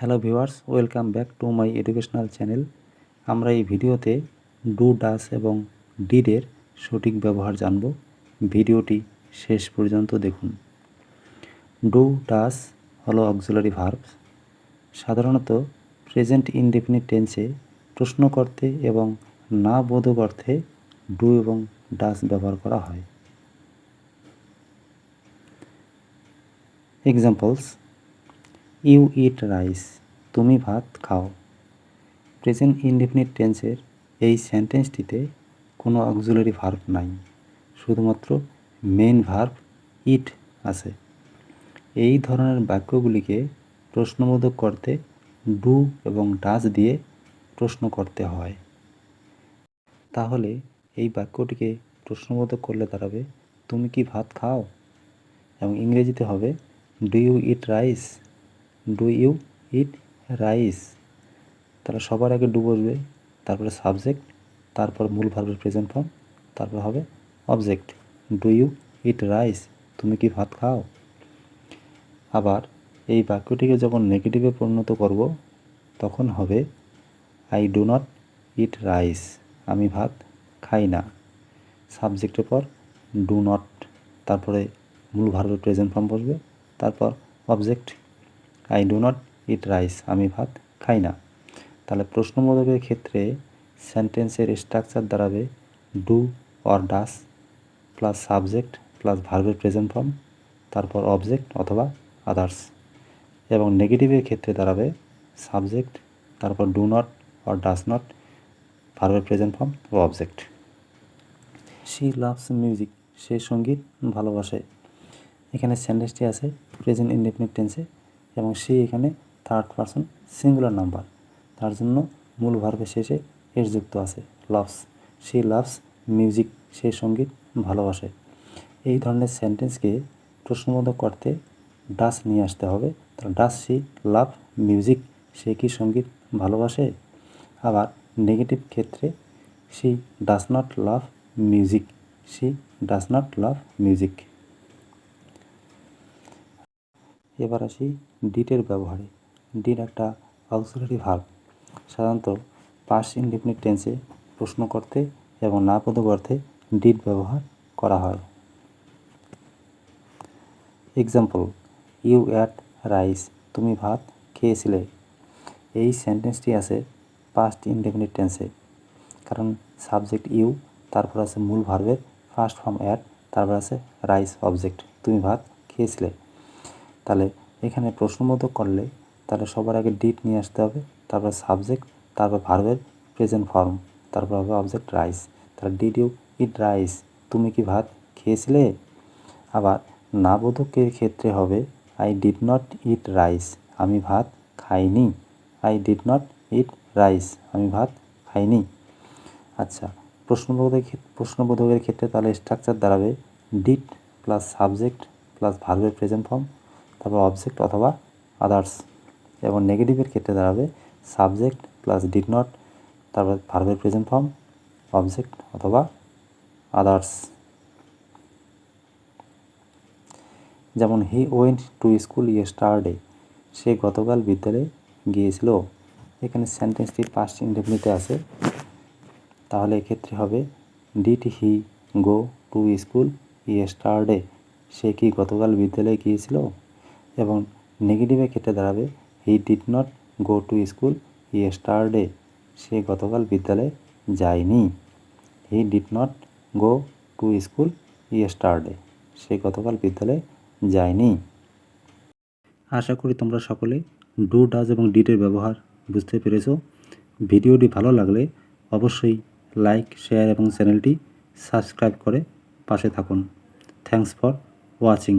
Hello viewers, welcome back to my educational channel. আমরা এই ভিডিওতে ডু, ডাস এবং ডিডের সঠিক ব্যবহার জানব। ভিডিওটি শেষ পর্যন্ত দেখুন। ডু, ডাস হলো অক্সিলারি ভার্বস। সাধারণত প্রেজেন্ট ইনডেফিনিট টেন্সে প্রশ্ন করতে এবং না বোধক অর্থে ডু এবং ডাস ব্যবহার করা হয়। এক্সাম্পলস: ইউ ইট রাইস, তুমি ভাত খাও। প্রেজেন্ট ইনডেফিনিট টেন্সের এই সেন্টেন্সটিতে কোনো অক্সিলারি ভার্ব নাই, শুধুমাত্র মেইন ভার্ব ইট আছে। এই ধরনের বাক্যগুলিকে প্রশ্নবোধক করতে ডু এবং ডাস দিয়ে প্রশ্ন করতে হয়। তাহলে এই বাক্যটিকে প্রশ্নবোধক করলে দাঁড়াবে, তুমি কি ভাত খাও? এবং ইংরেজিতে হবে, do you eat rice? Do you eat rice? তাহলে সবার আগে ডু বসবে, তারপরে সাবজেক্ট, তারপর মূল ভার্বের প্রেজেন্ট ফর্ম, তারপর হবে object. Do you eat rice? তুমি কি ভাত খাও? আবার এই বাক্যটিকে যখন নেগেটিভে পরিণত করব, তখন হবে I do not eat rice, আমি ভাত খাই না। সাবজেক্টের পর ডু নট, তারপরে মূল ভার্বের প্রেজেন্ট ফর্ম বসবে, তারপর object, I do not eat rice, আমি ভাত খাই না। তাহলে প্রশ্নবোধকের ক্ষেত্রে সেন্টেন্সের স্ট্রাকচার দাঁড়াবে do or does plus subject plus ভার্বের প্রেজেন্ট ফর্ম, তারপর অবজেক্ট অথবা আদার্স। এবং নেগেটিভের ক্ষেত্রে দাঁড়াবে সাবজেক্ট, তারপর do not or does not, ভার্বের প্রেজেন্ট ফর্ম ও অবজেক্ট। শি লাভস মিউজিক, সে সঙ্গীত ভালোবাসে। এখানে সেন্টেন্সটি আছে প্রেজেন্ট ইনডেফিনিট টেন্সে এবং সে এখানে থার্ড পারসন সিঙ্গুলার নাম্বার, তার জন্য মূল ভার্বের শেষে এস যুক্ত আছে, লাভস। শি লাভস মিউজিক, সে সঙ্গীত ভালোবাসে। এই ধরনের সেন্টেন্সকে প্রশ্নবোধক করতে ডাস নিয়ে আসতে হবে। তাহলে ডাস শি লাভ মিউজিক, সে কি সঙ্গীত ভালোবাসে? আবার নেগেটিভ ক্ষেত্রে she does not love music, she does not love music. এবার আসি ডিটের ব্যবহারে। ডিড একটা অক্সিলারি ভার্ব। সাধারণত পাস্ট ইনডেফিনিট টেন্সে প্রশ্ন করতে এবং না বোধক অর্থে ডিড ব্যবহার করা হয়। এক্সাম্পল: ইউ অ্যাট রাইস, তুমি ভাত খেয়েছিলে। এই সেন্টেন্সটি আছে পাস্ট ইনডেফিনিট টেন্সে, কারণ সাবজেক্ট ইউ, তারপর আছে মূল ভার্বের ফার্স্ট ফর্ম অ্যাট, তারপর আছে রাইস অবজেক্ট, তুমি ভাত খেয়েছিলে। তাহলে এখানে প্রশ্নবোধক করলে তাহলে সবার আগে ডিড নিয়ে আসতে হবে, তারপর সাবজেক্ট, তারপর ভার্বের প্রেজেন্ট ফর্ম, তারপর হবে অবজেক্ট রাইস। তাহলে ডিড ইউ ইট রাইস, তুমি কি ভাত খেয়েছিলে? আবার না বোধকের ক্ষেত্রে হবে I did not eat rice, আমি ভাত খাইনি। I did not eat rice, আমি ভাত খাইনি। আচ্ছা, প্রশ্নবোধকের ক্ষেত্রে তাহলে স্ট্রাকচার দাঁড়াবে ডিড প্লাস সাবজেক্ট প্লাস ভার্বের প্রেজেন্ট ফর্ম, তারপর অবজেক্ট অথবা আদার্স। এবং নেগেটিভের ক্ষেত্রে দাঁড়াবে সাবজেক্ট প্লাস ডিড নট, তারপর ভার্বের প্রেজেন্ট ফর্ম, অবজেক্ট অথবা আদার্স। যেমন he went to school yesterday, সে গতকাল বিদ্যালয়ে গিয়েছিল। এখানে সেন্টেন্সটি পাস্ট ইনডেফিনিটে আছে, তাহলে এক্ষেত্রে হবে did he go to school yesterday, সে কি গতকাল বিদ্যালয়ে গিয়েছিল? এবং নেগেটিভের ক্ষেত্রে দাঁড়াবে he did not go to school yesterday, সে গতকাল বিদ্যালয়ে যায়নি। He did not go to school yesterday, সে গতকাল বিদ্যালয়ে যায়নি। আশা করি তোমরা সকলে ডু, ডাজ এবং ডিডের ব্যবহার বুঝতে পেরেছ। ভিডিওটি ভালো লাগলে অবশ্যই লাইক, শেয়ার এবং চ্যানেলটি সাবস্ক্রাইব করে পাশে থাকুন। Thanks for watching.